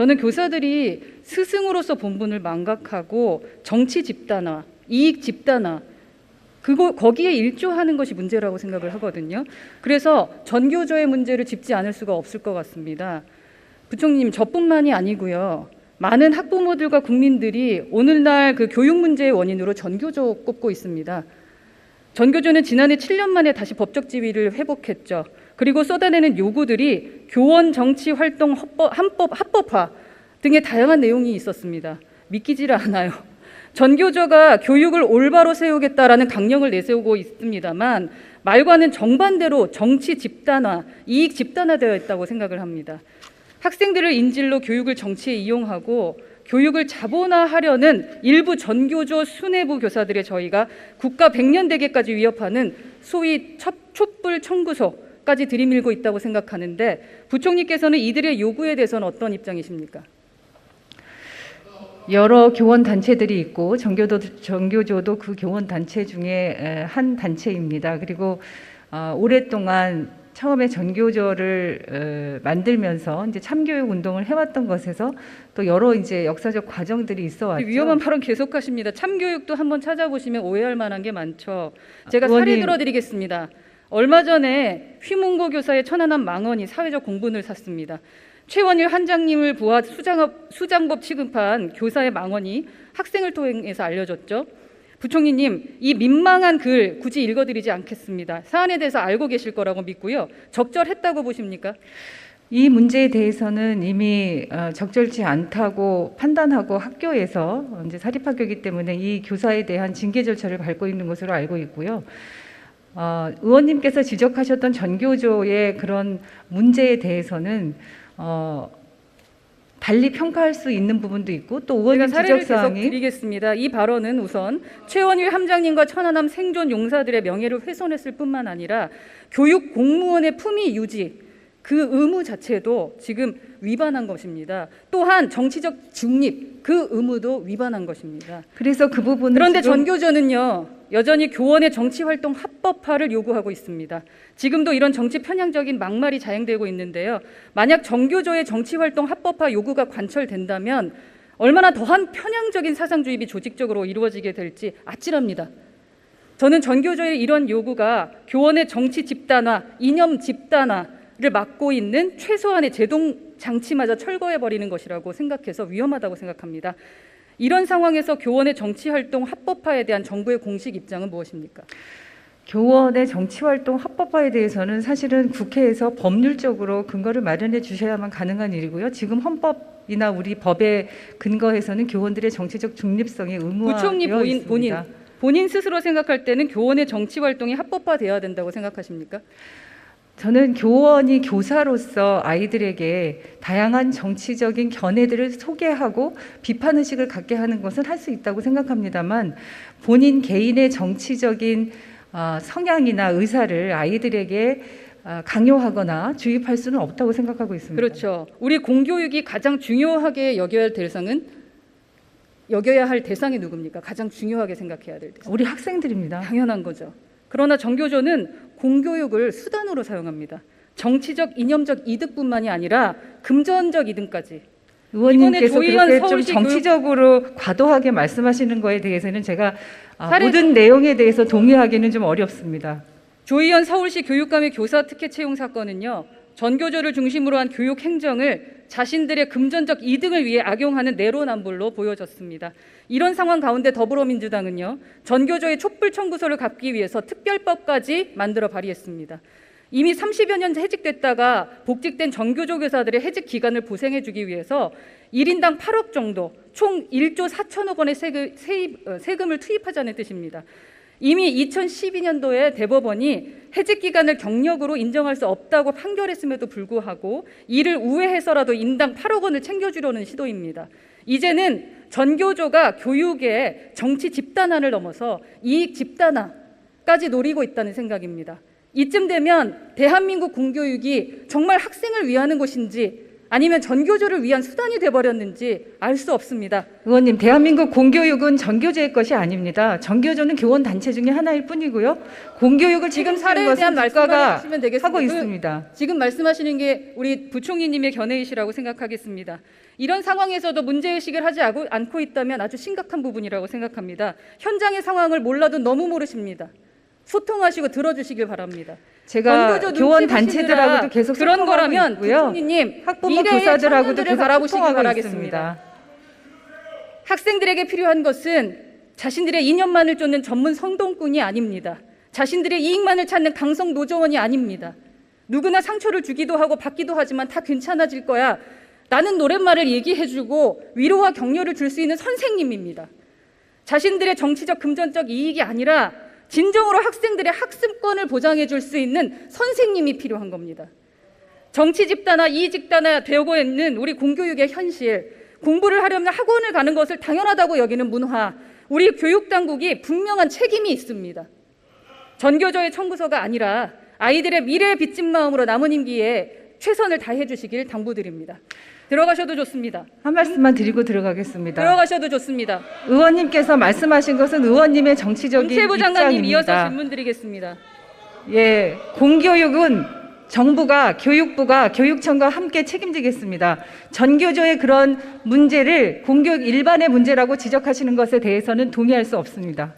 저는 교사들이 스승으로서 본분을 망각하고 정치 집단화, 이익 집단화, 거기에 일조하는 것이 문제라고 생각을 하거든요. 그래서 전교조의 문제를 짚지 않을 수가 없을 것 같습니다. 부총리님, 저뿐만이 아니고요. 많은 학부모들과 국민들이 오늘날 그 교육 문제의 원인으로 전교조 꼽고 있습니다. 전교조는 지난해 7년 만에 다시 법적 지위를 회복했죠. 그리고 쏟아내는 요구들이 교원 정치 활동 합법화 등의 다양한 내용이 있었습니다. 믿기지를 않아요. 전교조가 교육을 올바로 세우겠다라는 강령을 내세우고 있습니다만 말과는 정반대로 정치 집단화, 이익 집단화되어 있다고 생각을 합니다. 학생들을 인질로 교육을 정치에 이용하고 교육을 자본화하려는 일부 전교조 수뇌부 교사들의 저희가 국가 백년대계까지 위협하는 소위 촛불 청구소까지 들이밀고 있다고 생각하는데 부총리께서는 이들의 요구에 대해서는 어떤 입장이십니까? 여러 교원 단체들이 있고 전교조도 그 교원 단체 중에 한 단체입니다. 그리고 오랫동안 처음에 전교조를 만들면서 이제 참교육 운동을 해왔던 것에서 또 여러 이제 역사적 과정들이 있어왔죠. 위험한 발언 계속하십니다. 참교육도 한번 찾아보시면 오해할 만한 게 많죠. 제가 사례 들어드리겠습니다. 얼마 전에 휘문고 교사의 천안함 망언이 사회적 공분을 샀습니다. 최원일 한장님을 부하 수장법 취급한 교사의 망언이 학생을 통해서 알려졌죠. 부총리님, 이 민망한 글 굳이 읽어드리지 않겠습니다. 사안에 대해서 알고 계실 거라고 믿고요. 적절했다고 보십니까? 이 문제에 대해서는 이미 적절치 않다고 판단하고 학교에서 이제 사립학교이기 때문에 이 교사에 대한 징계 절차를 밟고 있는 것으로 알고 있고요. 의원님께서 지적하셨던 전교조의 그런 문제에 대해서는 달리 평가할 수 있는 부분도 있고 또 의원님 사례를 지적사항이 계속 드리겠습니다. 이 발언은 우선 최원일 함장님과 천안함 생존 용사들의 명예를 훼손했을 뿐만 아니라 교육 공무원의 품위 유지 그 의무 자체도 지금 위반한 것입니다. 또한 정치적 중립 그 의무도 위반한 것입니다. 그래서 그 부분은 그런데 전교조는요 여전히 교원의 정치활동 합법화를 요구하고 있습니다. 지금도 이런 정치 편향적인 막말이 자행되고 있는데요. 만약 전교조의 정치활동 합법화 요구가 관철된다면 얼마나 더한 편향적인 사상주입이 조직적으로 이루어지게 될지 아찔합니다. 저는 전교조의 이런 요구가 교원의 정치 집단화, 이념 집단화를 막고 있는 최소한의 제동 장치마저 철거해버리는 것이라고 생각해서 위험하다고 생각합니다. 이런 상황에서 교원의 정치활동 합법화에 대한 정부의 공식 입장은 무엇입니까? 교원의 정치활동 합법화에 대해서는 사실은 국회에서 법률적으로 근거를 마련해 주셔야만 가능한 일이고요. 지금 헌법이나 우리 법에 근거해서는 교원들의 정치적 중립성이 의무화되어 있습니다. 본인 스스로 생각할 때는 교원의 정치활동이 합법화되어야 된다고 생각하십니까? 저는 교원이 교사로서 아이들에게 다양한 정치적인 견해들을 소개하고 비판의식을 갖게 하는 것은 할 수 있다고 생각합니다만 본인 개인의 정치적인 성향이나 의사를 아이들에게 강요하거나 주입할 수는 없다고 생각하고 있습니다. 그렇죠. 우리 공교육이 가장 중요하게 여겨야 할 대상이 누굽니까? 가장 중요하게 생각해야 될 대상. 우리 학생들입니다. 당연한 거죠. 그러나 전교조는 공교육을 수단으로 사용합니다. 정치적, 이념적 이득뿐만이 아니라 금전적 이득까지. 의원님께서 그렇게 좀 정치적으로 과도하게 말씀하시는 거에 대해서는 제가 모든 내용에 대해서 동의하기는 좀 어렵습니다. 조희연 서울시 교육감의 교사 특혜 채용 사건은요. 전교조를 중심으로 한 교육 행정을 자신들의 금전적 이득을 위해 악용하는 내로남불로 보여졌습니다. 이런 상황 가운데 더불어민주당은요. 전교조의 촛불 청구서를 갚기 위해서 특별법까지 만들어 발의했습니다. 이미 30여 년 해직됐다가 복직된 전교조 교사들의 해직 기간을 보상해 주기 위해서 1인당 8억 정도 총 1조 4천억 원의 세금을 투입하자는 뜻입니다. 이미 2012년도에 대법원이 해직 기간을 경력으로 인정할 수 없다고 판결했음에도 불구하고 이를 우회해서라도 인당 8억 원을 챙겨주려는 시도입니다. 이제는 전교조가 교육의 정치 집단화를 넘어서 이익 집단화까지 노리고 있다는 생각입니다. 이쯤 되면 대한민국 공교육이 정말 학생을 위하는 것인지 아니면 전교조를 위한 수단이 돼버렸는지 알 수 없습니다. 의원님, 대한민국 공교육은 전교조의 것이 아닙니다. 전교조는 교원 단체 중에 하나일 뿐이고요. 공교육을 지금 사례에 대한 국가가 말씀하시면 되겠습니다. 하고 있습니다. 지금 말씀하시는 게 우리 부총리님의 견해이시라고 생각하겠습니다. 이런 상황에서도 문제의식을 하지 않고 있다면 아주 심각한 부분이라고 생각합니다. 현장의 상황을 몰라도 너무 모르십니다. 소통하시고 들어주시길 바랍니다. 제가 전교조 교원 눈치 보시느라 단체들하고도 계속 그런 소통하고 거라면 있고요. 부총리님 학부모 미래의 교사들하고도 청년들을 계속 바라보시길 소통하고 바라겠습니다. 있습니다. 학생들에게 필요한 것은 자신들의 이념만을 쫓는 전문 선동꾼이 아닙니다. 자신들의 이익만을 찾는 강성 노조원이 아닙니다. 누구나 상처를 주기도 하고 받기도 하지만 다 괜찮아질 거야. 라는 노랫말을 얘기해주고 위로와 격려를 줄 수 있는 선생님입니다. 자신들의 정치적 금전적 이익이 아니라 진정으로 학생들의 학습권을 보장해 줄 수 있는 선생님이 필요한 겁니다. 정치 집단화, 이익 집단화 되고 있는 우리 공교육의 현실, 공부를 하려면 학원을 가는 것을 당연하다고 여기는 문화, 우리 교육당국이 분명한 책임이 있습니다. 전교조의 청구서가 아니라 아이들의 미래에 빚진 마음으로 남은 임기에 최선을 다해 주시길 당부드립니다. 들어가셔도 좋습니다. 한 말씀만 드리고 들어가겠습니다. 들어가셔도 좋습니다. 의원님께서 말씀하신 것은 의원님의 정치적인 문체부 장관님 이어서 입장입니다. 질문 드리겠습니다. 예, 공교육은 정부가, 교육부가, 교육청과 함께 책임지겠습니다. 전교조의 그런 문제를 공교육 일반의 문제라고 지적하시는 것에 대해서는 동의할 수 없습니다.